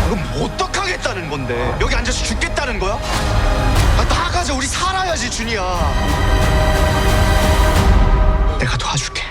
그럼 뭐 어떡하겠다는 건데? 여기 앉아서 죽겠다는 거야? 나가자, 우리 살아야지, 준이야. 내가 도와줄게.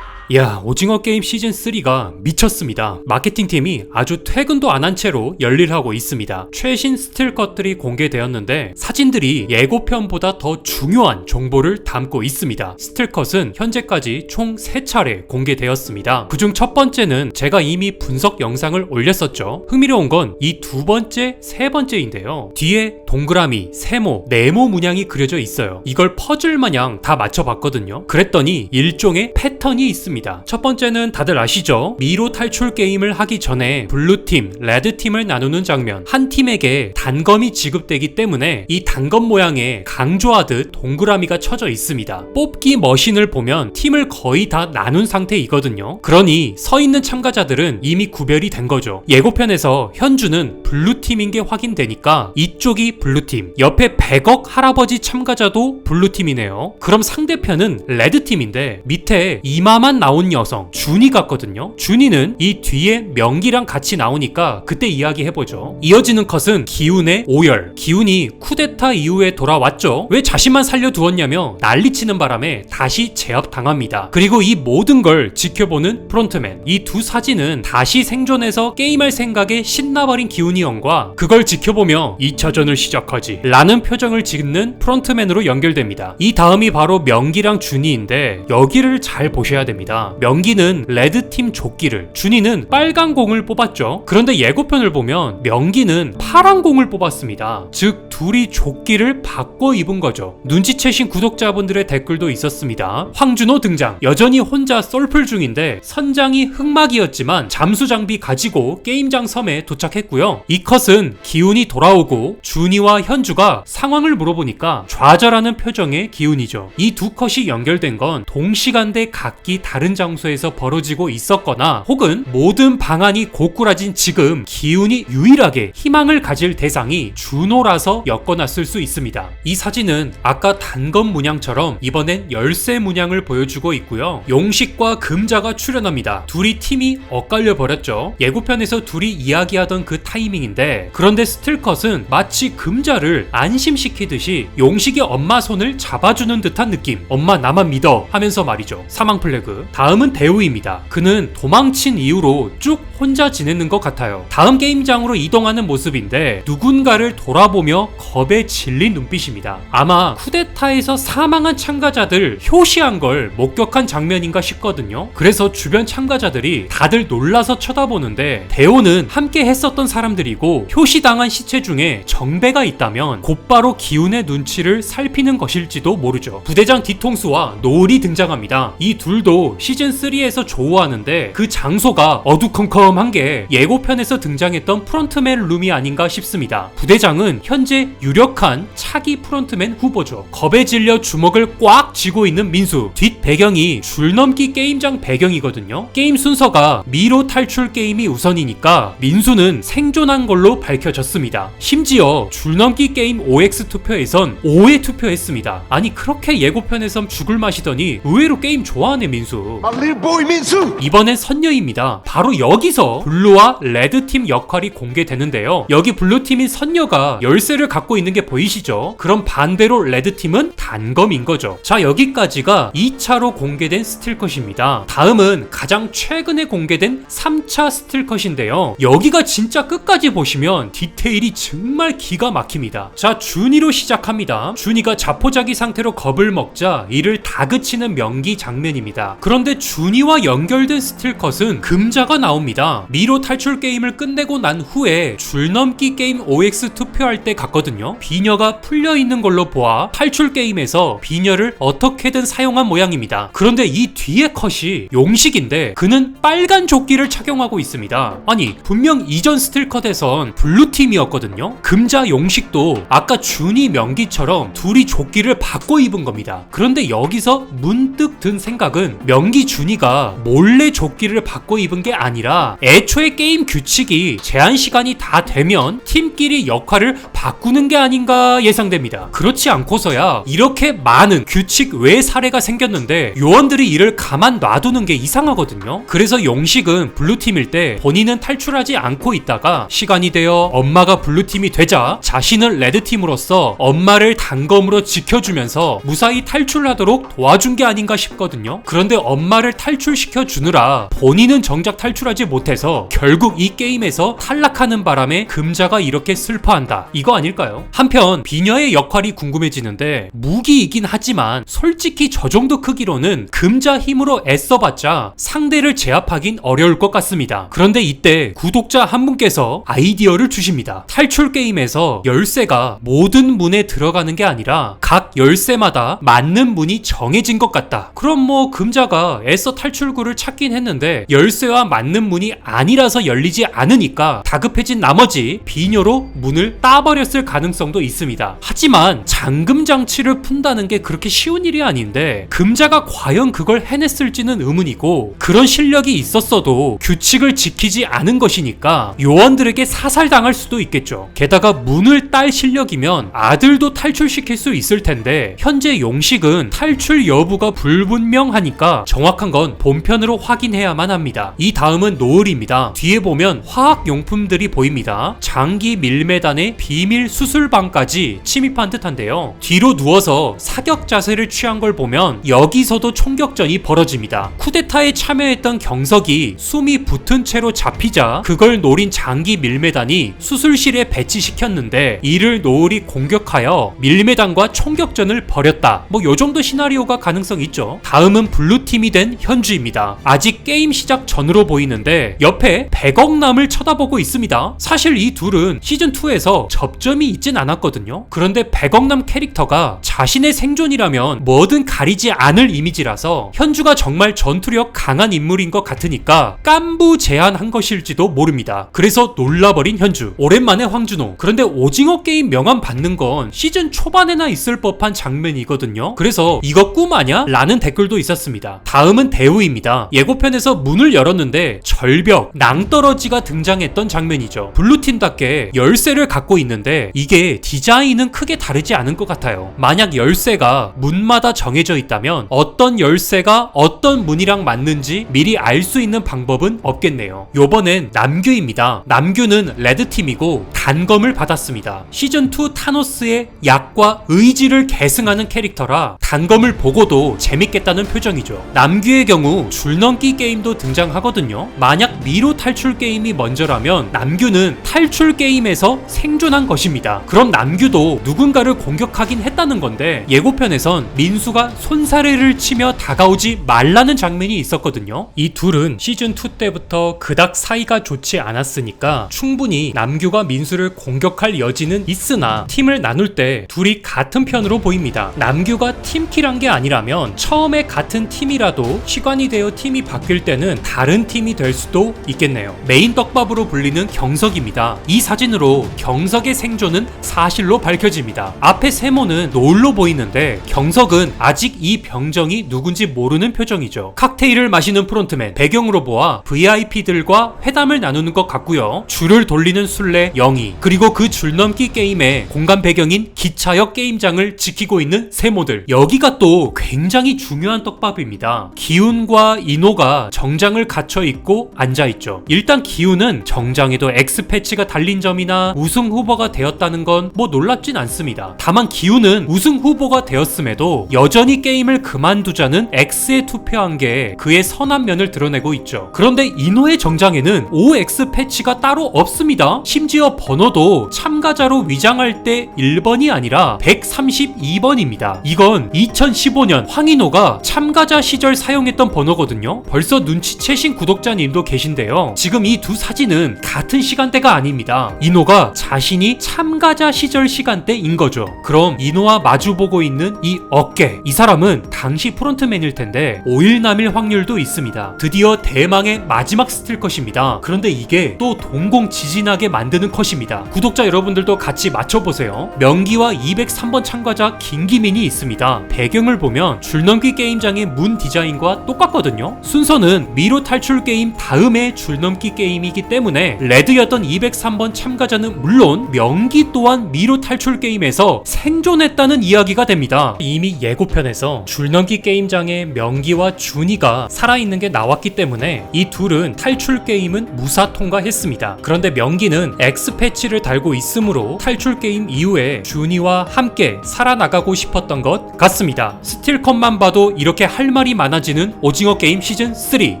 야, 오징어 게임 시즌3가 미쳤습니다. 마케팅팀이 아주 퇴근도 안 한 채로 열일하고 있습니다. 최신 스틸 컷들이 공개되었는데 사진들이 예고편보다 더 중요한 정보를 담고 있습니다. 스틸 컷은 현재까지 총 3차례 공개되었습니다. 그중 첫 번째는 제가 이미 분석 영상을 올렸었죠. 흥미로운 건 이 두 번째, 세 번째인데요. 뒤에 동그라미, 세모, 네모 문양이 그려져 있어요. 이걸 퍼즐 마냥 다 맞춰봤거든요. 그랬더니 일종의 패턴이 있습니다. 첫 번째는 다들 아시죠? 미로 탈출 게임을 하기 전에 블루팀, 레드팀을 나누는 장면. 한 팀에게 단검이 지급되기 때문에 이 단검 모양에 강조하듯 동그라미가 쳐져 있습니다. 뽑기 머신을 보면 팀을 거의 다 나눈 상태이거든요. 그러니 서 있는 참가자들은 이미 구별이 된 거죠. 예고편에서 현주는 블루팀인 게 확인되니까 이쪽이 블루팀, 옆에 100억 할아버지 참가자도 블루팀이네요. 그럼 상대편은 레드팀인데 밑에 이마만 나온 여성 준이 같거든요. 준이는 이 뒤에 명기랑 같이 나오니까 그때 이야기해보죠. 이어지는 컷은 기훈의 오열. 기훈이 쿠데타 이후에 돌아왔죠. 왜 자신만 살려두었냐며 난리치는 바람에 다시 제압당합니다. 그리고 이 모든 걸 지켜보는 프론트맨. 이 두 사진은 다시 생존해서 게임할 생각에 신나버린 기훈이 형과 그걸 지켜보며 2차전을 시작하지 라는 표정을 짓는 프론트맨으로 연결됩니다. 이 다음이 바로 명기랑 준이인데 여기를 잘 보셔야 됩니다. 명기는 레드팀 조끼를, 준이는 빨간 공을 뽑았죠. 그런데 예고편을 보면 명기는 파란 공을 뽑았습니다. 즉 둘이 조끼를 바꿔 입은 거죠. 눈치채신 구독자분들의 댓글도 있었습니다. 황준호 등장. 여전히 혼자 썰풀 중인데 선장이 흑막이었지만 잠수 장비 가지고 게임장 섬에 도착했고요. 이 컷은 기훈이 돌아오고 준이와 현주가 상황을 물어보니까 좌절하는 표정의 기훈이죠. 이 두 컷이 연결된 건 동시간대 각기 다른 장소에서 벌어지고 있었거나 혹은 모든 방안이 고꾸라진 지금 기훈이 유일하게 희망을 가질 대상이 준호라서 엮어놨을 수 있습니다. 이 사진은 아까 단검 문양처럼 이번엔 열쇠 문양을 보여주고 있고요. 용식과 금자가 출연합니다. 둘이 팀이 엇갈려 버렸죠. 예고편에서 둘이 이야기하던 그 타이밍인데 그런데 스틸컷은 마치 금자를 안심시키듯이 용식의 엄마 손을 잡아주는 듯한 느낌. 엄마 나만 믿어 하면서 말이죠. 사망 플래그. 다음은 대우입니다. 그는 도망친 이후로 쭉 혼자 지내는 것 같아요. 다음 게임장으로 이동하는 모습인데 누군가를 돌아보며 겁에 질린 눈빛입니다. 아마 쿠데타에서 사망한 참가자들 효시한 걸 목격한 장면인가 싶거든요. 그래서 주변 참가자들이 다들 놀라서 쳐다보는데 대우는 함께 했었던 사람들이고 효시당한 시체 중에 정배가 있다면 곧바로 기훈의 눈치를 살피는 것일지도 모르죠. 부대장 뒤통수와 노을이 등장합니다. 이 둘도 시즌3에서 조우하는데 그 장소가 어두컴컴한 게 예고편에서 등장했던 프론트맨 룸이 아닌가 싶습니다. 부대장은 현재 유력한 차기 프론트맨 후보죠. 겁에 질려 주먹을 꽉 쥐고 있는 민수. 뒷 배경이 줄넘기 게임장 배경이거든요. 게임 순서가 미로 탈출 게임이 우선이니까 민수는 생존한 걸로 밝혀졌습니다. 심지어 줄넘기 게임 OX 투표에선 5회 투표했습니다. 아니 그렇게 예고편에선 죽을 맛이더니 의외로 게임 좋아하네 민수. 보이 민수! 이번엔 선녀입니다. 바로 여기서 블루와 레드팀 역할이 공개되는데요. 여기 블루팀인 선녀가 열쇠를 갖고 있는 게 보이시죠? 그럼 반대로 레드팀은 단검인 거죠. 자, 여기까지가 2차로 공개된 스틸컷입니다. 다음은 가장 최근에 공개된 3차 스틸컷인데요. 여기가 진짜 끝까지 보시면 디테일이 정말 기가 막힙니다. 자, 준이로 시작합니다. 준이가 자포자기 상태로 겁을 먹자 이를 다그치는 명기 장면입니다. 그런데 준이와 연결된 스틸컷은 금자가 나옵니다. 미로 탈출 게임을 끝내고 난 후에 줄넘기 게임 OX 투표할 때 같거든요. 비녀가 풀려있는 걸로 보아 탈출 게임에서 비녀를 어떻게든 사용한 모양입니다. 그런데 이 뒤에 컷이 용식인데 그는 빨간 조끼를 착용하고 있습니다. 아니 분명 이전 스틸컷에선 블루팀이었거든요. 금자 용식도 아까 준이 명기처럼 둘이 조끼를 바꿔 입은 겁니다. 그런데 여기서 문득 든 생각은 명기 준이가 몰래 조끼를 바꿔 입은 게 아니라 애초에 게임 규칙이 제한 시간이 다 되면 팀끼리 역할을 바꾸는 게 아닌가 예상됩니다. 그렇지 않고서야 이렇게 많은 규칙 외 사례가 생겼는데 요원들이 이를 가만 놔두는 게 이상하거든요. 그래서 용식은 블루팀일 때 본인은 탈출하지 않고 있다가 시간이 되어 엄마가 블루팀이 되자 자신은 레드팀으로서 엄마를 단검으로 지켜주면서 무사히 탈출하도록 도와준 게 아닌가 싶거든요. 그런데 엄마를 탈출시켜 주느라 본인은 정작 탈출하지 못해서 결국 이 게임에서 탈락하는 바람에 금자가 이렇게 슬퍼한다. 이거 아닐까요? 한편 비녀의 역할이 궁금해지는데 무기이긴 하지만 솔직히 저 정도 크기로는 금자 힘으로 애써봤자 상대를 제압하긴 어려울 것 같습니다. 그런데 이때 구독자 한 분께서 아이디어를 주십니다. 탈출 게임에서 열쇠가 모든 문에 들어가는 게 아니라 각 열쇠마다 맞는 문이 정해진 것 같다. 그럼 뭐 금자가 애써 탈출구를 찾긴 했는데 열쇠와 맞는 문이 아니라서 열리지 않으니까 다급해진 나머지 비녀로 문을 따버렸을 가능성도 있습니다. 하지만 잠금 장치를 푼다는 게 그렇게 쉬운 일이 아닌데 금자가 과연 그걸 해냈을지는 의문이고, 그런 실력이 있었어도 규칙을 지키지 않은 것이니까 요원들에게 사살당할 수도 있겠죠. 게다가 문을 딸 실력이면 아들도 탈출시킬 수 있을 텐데 현재 용식은 탈출 여부가 불분명하니까 정확한 건 본편으로 확인해야만 합니다. 이 다음은 노을입니다. 뒤에 보면 화학용품들이 보입니다. 장기 밀매단의 비밀 수술방까지 침입한 듯한데요. 뒤로 누워서 사격 자세를 취한 걸 보면 여기서도 총격전이 벌어집니다. 쿠데타에 참여했던 경석이 숨이 붙은 채로 잡히자 그걸 노린 장기 밀매단이 수술실에 배치시켰는데 이를 노을이 공격하여 밀매단과 총격전을 벌였다. 뭐 요정도 시나리오가 가능성 있죠. 다음은 블루팀이 된 현주입니다. 아직 게임 시작 전으로 보이는데 옆에 백억남을 쳐다보고 있습니다. 사실 이 둘은 시즌2에서 접점이 있진 않았거든요. 그런데 백억남 캐릭터가 자신의 생존이라면 뭐든 가리지 않을 이미지라서 현주가 정말 전투력 강한 인물인 것 같으니까 깐부 제안한 것일지도 모릅니다. 그래서 놀라버린 현주. 오랜만에 황준호. 그런데 오징어 게임 명함 받는 건 시즌 초반에나 있을 법한 장면이거든요. 그래서 이거 꿈 아냐? 라는 댓글도 있었습니다. 다음은 대우입니다. 예고편에서 문을 열었는데 절벽, 낭떠러지가 등장했던 장면이죠. 블루팀답게 열쇠를 갖고 있는데 이게 디자인은 크게 다르지 않은 것 같아요. 만약 열쇠가 문마다 정해져 있다면 어떤 열쇠가 어떤 문이랑 맞는지 미리 알 수 있는 방법은 없겠네요. 요번엔 남규입니다. 남규는 레드팀이고 단검을 받았습니다. 시즌2 타노스의 약과 의지를 계승하는 캐릭터라 단검을 보고도 재밌겠다는 표정이죠. 남규의 경우 줄넘기 게임도 등장하거든요. 만약 미로 탈출 게임이 먼저라면 남규는 탈출 게임에서 생존한 것입니다. 그럼 남규도 누군가를 공격하긴 했다는 건데 예고편에선 민수가 손사래를 치며 다가오지 말라는 장면이 있었거든요. 이 둘은 시즌2 때부터 그닥 사이가 좋지 않았으니까 충분히 남규가 민수를 공격할 여지는 있으나 팀을 나눌 때 둘이 같은 편으로 보입니다. 남규가 팀킬한 게 아니라면 처음에 같은 팀이라도 시간이 되어 팀이 바뀔 때는 다른 팀이 될 수도 있겠네요. 메인 떡밥으로 불리는 경석입니다. 이 사진으로 경석의 생존은 사실로 밝혀집니다. 앞에 세모는 노을로 보이는데 경석은 아직 이 병정이 누군지 모르는 표정이죠. 칵테일을 마시는 프론트맨, 배경으로 보아 VIP들과 회담을 나누는 것 같고요. 줄을 돌리는 술래 영희, 그리고 그 줄넘기 게임의 공간 배경인 기차역 게임장을 지키고 있는 세모들. 여기가 또 굉장히 중요한 떡밥입니다. 기훈과 인호가 정장을 갖춰 입고 앉아있죠. 일단 기훈은 정장에도 X 패치가 달린 점이나 우승 후보가 되었다는 건 뭐 놀랍진 않습니다. 다만 기훈은 우승 후보가 되었음에도 여전히 게임을 그만두자는 X에 투표한 게 그의 선한 면을 드러내고 있죠. 그런데 인호의 정장에는 OX 패치가 따로 없습니다. 심지어 번호도 참가자로 위장할 때 1번이 아니라 132번입니다. 이건 2015년 황인호가 참가자 시절 사용했던 번호거든요. 벌써 눈치채신 구독자님도 계신데요. 지금 이 두 사진은 같은 시간대가 아닙니다. 인호가 자신이 참가자 시절 시간대인 거죠. 그럼 인호와 마주보고 있는 이 어깨, 이 사람은 당시 프론트맨일 텐데 5일 남일 확률도 있습니다. 드디어 대망의 마지막 스틸 컷입니다. 그런데 이게 또 동공지진하게 만드는 컷입니다. 구독자 여러분들도 같이 맞춰보세요. 명기와 203번 참가자 김기민이 있습니다. 배경을 보면 줄넘기 게임장의 문 디자인과 똑같거든요. 순서는 미로 탈출 게임 다음에 줄넘기 게임이기 때문에 레드였던 203번 참가자는 물론 명기 또한 미로 탈출 게임에서 생존했다는 이야기가 됩니다. 이미 예고편에서 줄넘기 게임장에 명기와 준이가 살아있는 게 나왔기 때문에 이 둘은 탈출 게임은 무사 통과했습니다. 그런데 명기는 X패치를 달고 있으므로 탈출 게임 이후에 준이와 함께 살아나가고 싶었던 것 같습니다. 스틸컷만 봐도 이렇게 할 말이 많아지는 오징어 게임 시즌 3,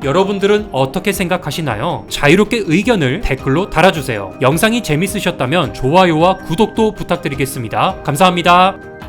여러분들은 어떻게 생각하시나요? 자유롭게 의견을 댓글로 달아주세요. 영상이 재밌으셨다면 좋아요와 구독도 부탁드리겠습니다. 감사합니다.